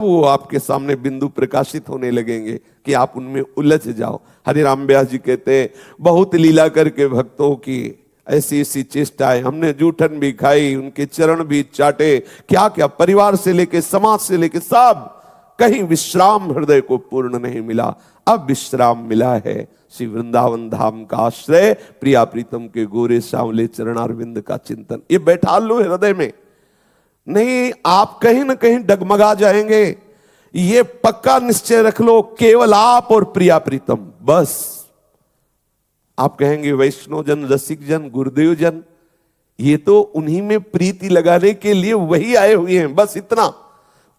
वो आपके सामने बिंदु प्रकाशित होने लगेंगे कि आप उनमें उलझ जाओ। हरिराम व्यास जी कहते हैं, बहुत लीला करके भक्तों की ऐसी ऐसी चेष्टाएं, हमने जूठन भी खाई, उनके चरण भी चाटे, क्या क्या परिवार से लेके समाज से लेके सब, कहीं विश्राम हृदय को पूर्ण नहीं मिला। अब विश्राम मिला है श्री वृंदावन धाम का आश्रय, प्रिया प्रीतम के गोरे सांवले चरणारविंद का चिंतन, ये बैठा लो हृदय में। नहीं, आप कहीं ना कहीं डगमगा जाएंगे। ये पक्का निश्चय रख लो, केवल आप और प्रिया प्रीतम बस। आप कहेंगे वैष्णव जन, रसिक जन, गुरुदेव जन, ये तो उन्हीं में प्रीति लगाने के लिए वही आए हुए हैं, बस इतना,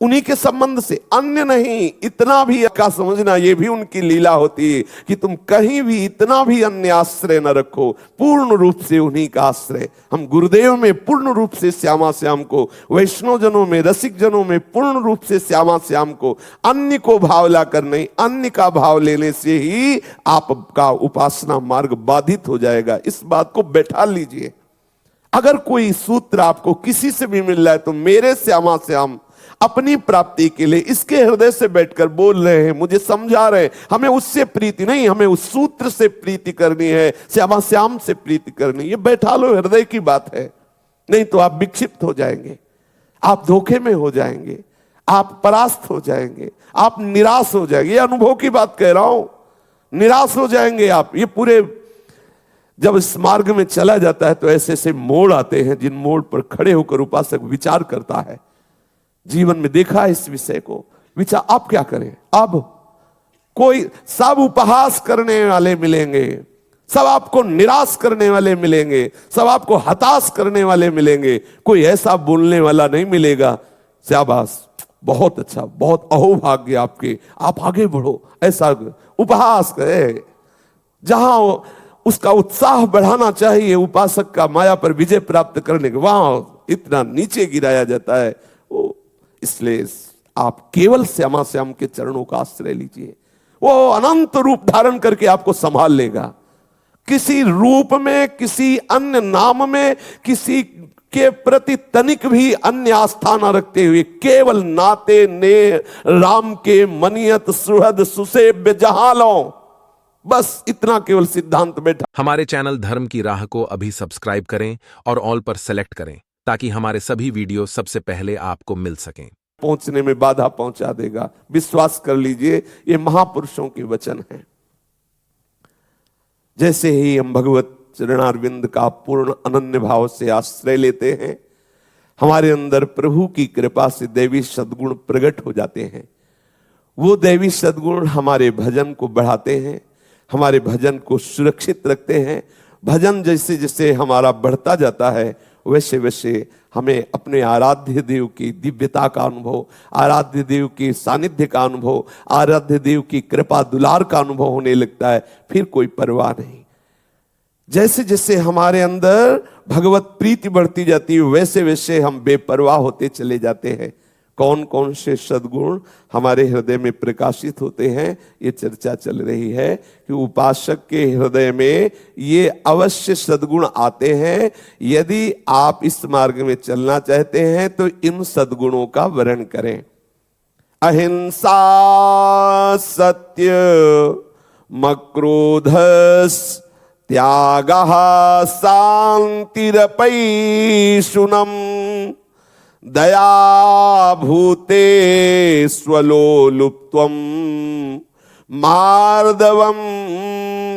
उन्हीं के संबंध से, अन्य नहीं। इतना भी का समझना, ये भी उनकी लीला होती है कि तुम कहीं भी इतना भी अन्य आश्रय न रखो, पूर्ण रूप से उन्हीं का आश्रय। हम गुरुदेव में पूर्ण रूप से श्यामा श्याम को, वैष्णव जनों में, रसिक जनों में पूर्ण रूप से श्यामा श्याम को, अन्य को भाव लाकर नहीं, अन्य का भाव लेने से ही आपका उपासना मार्ग बाधित हो जाएगा। इस बात को बैठा लीजिए। अगर कोई सूत्र आपको किसी से भी मिल रहा है तो मेरे श्यामा श्याम अपनी प्राप्ति के लिए इसके हृदय से बैठकर बोल रहे हैं, मुझे समझा रहे हैं, हमें उससे प्रीति नहीं, हमें उस सूत्र से प्रीति करनी है, श्यामा श्याम से प्रीति करनी है। ये बैठा लो, हृदय की बात है। नहीं तो आप विक्षिप्त हो जाएंगे, आप धोखे में हो जाएंगे, आप परास्त हो जाएंगे, आप निराश हो जाएंगे। ये अनुभव की बात कह रहा हूं, निराश हो जाएंगे आप। ये पूरे जब इस मार्ग में चला जाता है तो ऐसे ऐसे मोड़ आते हैं जिन मोड़ पर खड़े होकर उपासक विचार करता है। जीवन में देखा है इस विषय को, विचार आप क्या करें। अब कोई, सब उपहास करने वाले मिलेंगे, सब आपको निराश करने वाले मिलेंगे, सब आपको हताश करने वाले मिलेंगे, कोई ऐसा बोलने वाला नहीं मिलेगा, शाबाश, बहुत अच्छा, बहुत अहोभाग्य आपके, आप आगे बढ़ो, ऐसा उपहास करे। जहां उसका उत्साह बढ़ाना चाहिए उपासक का माया पर विजय प्राप्त करने के, वहां इतना नीचे गिराया जाता है। इसलिए आप केवल श्यामा श्याम के चरणों का आश्रय लीजिए, वो अनंत रूप धारण करके आपको संभाल लेगा। किसी रूप में, किसी अन्य नाम में, किसी के प्रति तनिक भी अन्य आस्था न रखते हुए, केवल नाते ने राम के मनियत सुहद सुसेव्य जहां लो, बस इतना केवल सिद्धांत बैठा। हमारे चैनल धर्म की राह को अभी सब्सक्राइब करें और ऑल पर सेलेक्ट करें ताकि हमारे सभी वीडियो सबसे पहले आपको मिल सकें। पहुंचने में बाधा पहुंचा देगा, विश्वास कर लीजिए, ये महापुरुषों के वचन हैं। जैसे ही हम भगवत चरणारविंद का पूर्ण अनन्य भाव से आश्रय लेते हैं, हमारे अंदर प्रभु की कृपा से दैवी सद्गुण प्रकट हो जाते हैं। वो दैवी सद्गुण हमारे भजन को बढ़ाते हैं, हमारे भजन को सुरक्षित रखते हैं। भजन जैसे जैसे हमारा बढ़ता जाता है वैसे वैसे हमें अपने आराध्य देव की दिव्यता का अनुभव, आराध्य देव की सानिध्य का अनुभव, आराध्य देव की कृपा दुलार का अनुभव होने लगता है। फिर कोई परवाह नहीं। जैसे जैसे हमारे अंदर भगवत प्रीति बढ़ती जाती है वैसे वैसे हम बेपरवाह होते चले जाते हैं। कौन कौन से सद्गुण हमारे हृदय में प्रकाशित होते हैं, ये चर्चा चल रही है कि उपासक के हृदय में ये अवश्य सद्गुण आते हैं। यदि आप इस मार्ग में चलना चाहते हैं तो इन सद्गुणों का वर्ण करें। अहिंसा, सत्य, मक्रोधस, त्यागः, शांतिरपैशुनम्, दया भूते स्वलोलुप्त्वम्, मार्दवम्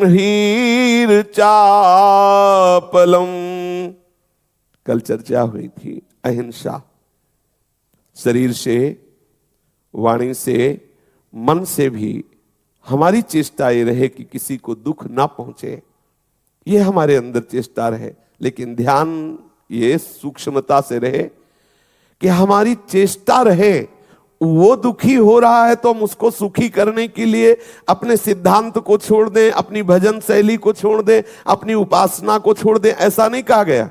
हीरचापलम्। कल चर्चा हुई थी अहिंसा। शरीर से, वाणी से, मन से भी हमारी चेष्टा ये रहे कि किसी को दुख ना पहुंचे, ये हमारे अंदर चेष्टा रहे। लेकिन ध्यान ये सूक्ष्मता से रहे कि हमारी चेष्टा रहे, वो दुखी हो रहा है तो हम उसको सुखी करने के लिए अपने सिद्धांत को छोड़ दें, अपनी भजन शैली को छोड़ दें, अपनी उपासना को छोड़ दें, ऐसा नहीं कहा गया।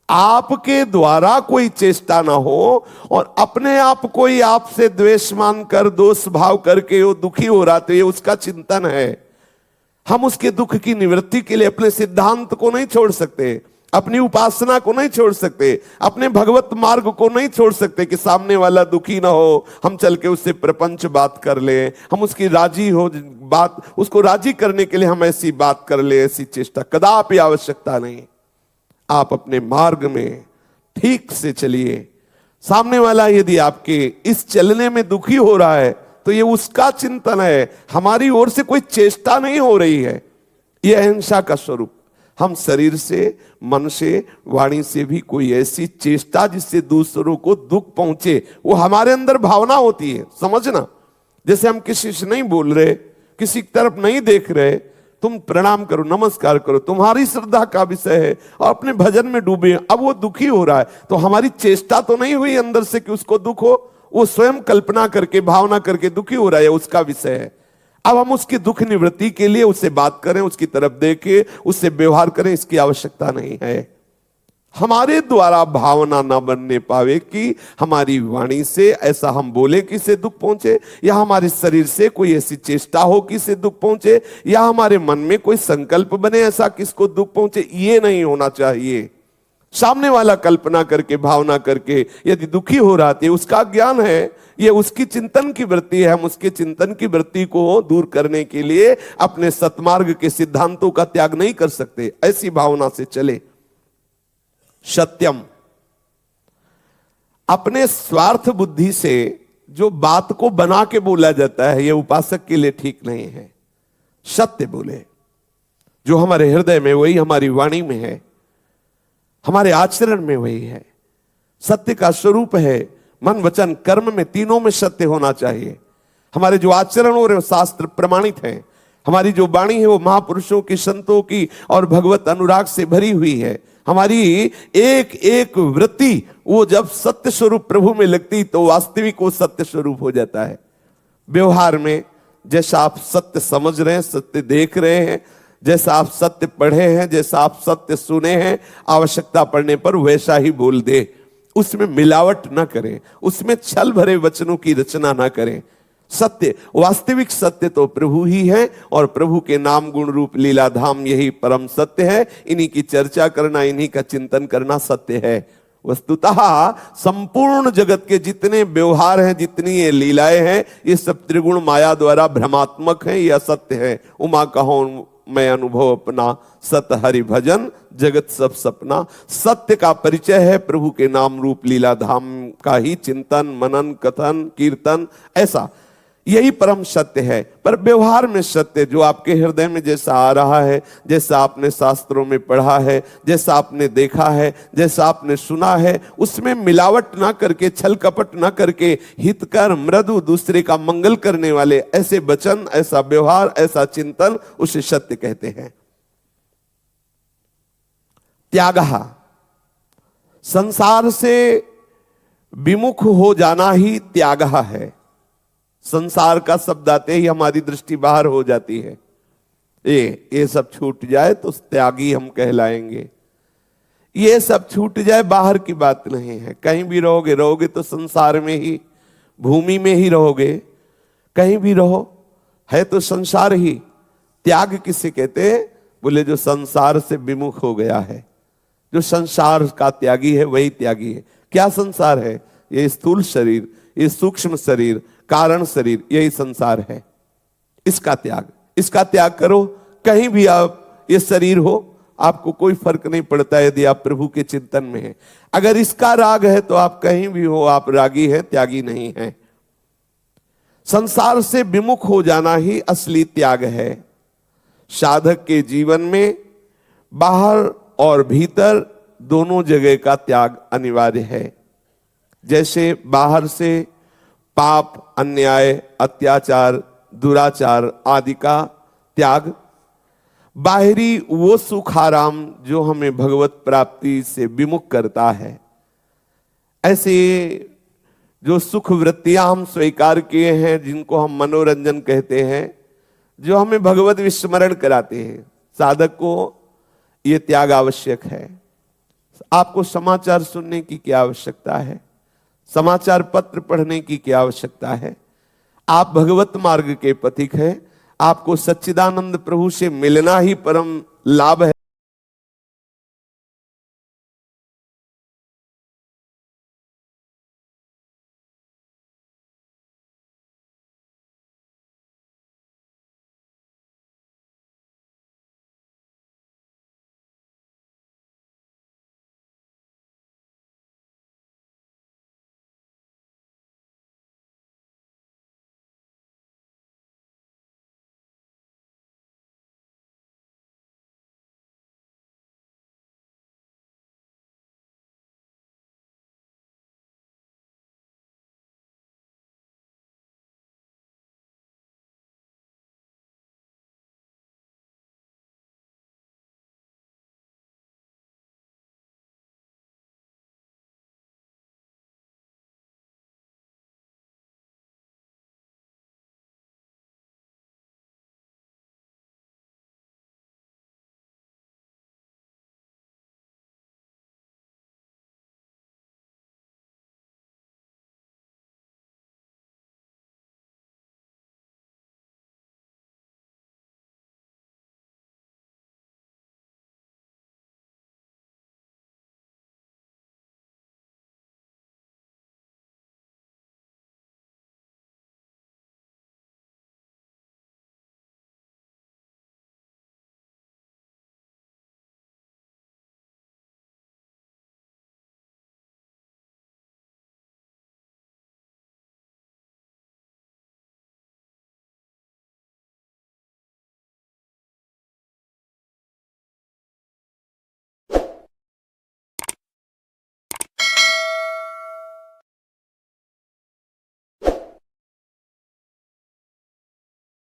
आपके द्वारा कोई चेष्टा ना हो और अपने आप कोई आपसे द्वेष मान कर, दोष भाव करके वो दुखी हो रहा, तो ये उसका चिंतन है। हम उसके दुख की निवृत्ति के लिए अपने सिद्धांत को नहीं छोड़ सकते, अपनी उपासना को नहीं छोड़ सकते, अपने भगवत मार्ग को नहीं छोड़ सकते कि सामने वाला दुखी ना हो, हम चल के उससे प्रपंच बात कर ले, हम उसकी राजी हो बात, उसको राजी करने के लिए हम ऐसी बात कर ले, ऐसी चेष्टा कदापि आवश्यकता नहीं। आप अपने मार्ग में ठीक से चलिए। सामने वाला यदि आपके इस चलने में दुखी हो रहा है तो ये उसका चिंतन है, हमारी ओर से कोई चेष्टा नहीं हो रही है। यह अहिंसा का स्वरूप। हम शरीर से, मन से, वाणी से भी कोई ऐसी चेष्टा जिससे दूसरों को दुख पहुंचे, वो हमारे अंदर भावना होती है, समझना। जैसे हम किसी से नहीं बोल रहे, किसी की तरफ नहीं देख रहे, तुम प्रणाम करो, नमस्कार करो, तुम्हारी श्रद्धा का विषय है और अपने भजन में डूबे। अब वो दुखी हो रहा है तो हमारी चेष्टा तो नहीं हुई अंदर से कि उसको दुख हो, वो स्वयं कल्पना करके, भावना करके दुखी हो रहा है, उसका विषय है। अब हम उसकी दुख निवृत्ति के लिए उससे बात करें, उसकी तरफ देखें, उससे व्यवहार करें, इसकी आवश्यकता नहीं है। हमारे द्वारा भावना ना बनने पावे कि हमारी वाणी से ऐसा हम बोले कि इसे दुख पहुंचे, या हमारे शरीर से कोई ऐसी चेष्टा हो कि इसे दुख पहुंचे, या हमारे मन में कोई संकल्प बने ऐसा किसको दुख पहुंचे, ये नहीं होना चाहिए। सामने वाला कल्पना करके, भावना करके यदि दुखी हो रहा है, उसका ज्ञान है, ये उसकी चिंतन की वृत्ति है। हम उसके चिंतन की वृत्ति को दूर करने के लिए अपने सतमार्ग के सिद्धांतों का त्याग नहीं कर सकते। ऐसी भावना से चले। सत्यम, अपने स्वार्थ बुद्धि से जो बात को बना के बोला जाता है, यह उपासक के लिए ठीक नहीं है। सत्य बोले, जो हमारे हृदय में वही हमारी वाणी में है, हमारे आचरण में वही है। सत्य का स्वरूप है मन वचन कर्म में, तीनों में सत्य होना चाहिए। हमारे जो आचरण हो रहे हैं शास्त्र प्रमाणित हैं, हमारी जो वाणी है वो महापुरुषों की, संतों की और भगवत अनुराग से भरी हुई है। हमारी एक एक वृत्ति वो जब सत्य स्वरूप प्रभु में लगती तो वास्तविक वो सत्य स्वरूप हो जाता है। व्यवहार में जैसा आप सत्य समझ रहे हैं, सत्य देख रहे हैं, जैसा आप सत्य पढ़े हैं, जैसा आप सत्य सुने हैं, आवश्यकता पड़ने पर वैसा ही बोल दे। उसमें मिलावट ना करें, उसमें छल भरे वचनों की रचना ना करें। सत्य, वास्तविक सत्य तो प्रभु ही है और प्रभु के नाम गुण रूप लीला धाम यही परम सत्य है। इन्हीं की चर्चा करना, इन्हीं का चिंतन करना सत्य है। वस्तुतः संपूर्ण जगत के जितने व्यवहार हैं, जितनी ये लीलाएं हैं, ये सब त्रिगुण माया द्वारा भ्रमात्मक हैं, ये असत्य है। उमा कहो मैं अनुभव अपना, सत हरि भजन जगत सब सपना। सत्य का परिचय है प्रभु के नाम रूप लीला धाम का ही चिंतन, मनन, कथन, कीर्तन, ऐसा यही परम सत्य है। पर व्यवहार में सत्य जो आपके हृदय में जैसा आ रहा है, जैसा आपने शास्त्रों में पढ़ा है, जैसा आपने देखा है, जैसा आपने सुना है, उसमें मिलावट ना करके, छल कपट ना करके, हितकर मृदु दूसरे का मंगल करने वाले ऐसे वचन, ऐसा व्यवहार, ऐसा चिंतन, उसे सत्य कहते हैं। त्यागः, संसार से विमुख हो जाना ही त्यागः है। संसार का शब्द आते ही हमारी दृष्टि बाहर हो जाती है। ये सब छूट जाए तो त्यागी हम कहलाएंगे। ये सब छूट जाए बाहर की बात नहीं है। कहीं भी रहोगे तो संसार में ही, भूमि में ही रहोगे, कहीं भी रहो है तो संसार ही। त्याग किसे कहते हैं? बोले जो संसार से विमुख हो गया है, जो संसार का त्यागी है वही त्यागी है। क्या संसार है? ये स्थूल शरीर, ये सूक्ष्म शरीर, कारण शरीर, यही संसार है। इसका त्याग करो। कहीं भी आप ये शरीर हो, आपको कोई फर्क नहीं पड़ता यदि आप प्रभु के चिंतन में हैं। अगर इसका राग है तो आप कहीं भी हो, आप रागी हैं, त्यागी नहीं हैं। संसार से विमुख हो जाना ही असली त्याग है। साधक के जीवन में बाहर और भीतर दोनों जगह का त्याग अनिवार्य है। जैसे बाहर से पाप, अन्याय, अत्याचार, दुराचार आदि का त्याग, बाहरी वो सुख आराम जो हमें भगवत प्राप्ति से विमुख करता है। ऐसे जो सुख वृत्तियां हम स्वीकार किए हैं, जिनको हम मनोरंजन कहते हैं, जो हमें भगवत विस्मरण कराते हैं, साधक को ये त्याग आवश्यक है। आपको समाचार सुनने की क्या आवश्यकता है? समाचार पत्र पढ़ने की क्या आवश्यकता है? आप भगवत मार्ग के पथिक हैं, आपको सच्चिदानंद प्रभु से मिलना ही परम लाभ है।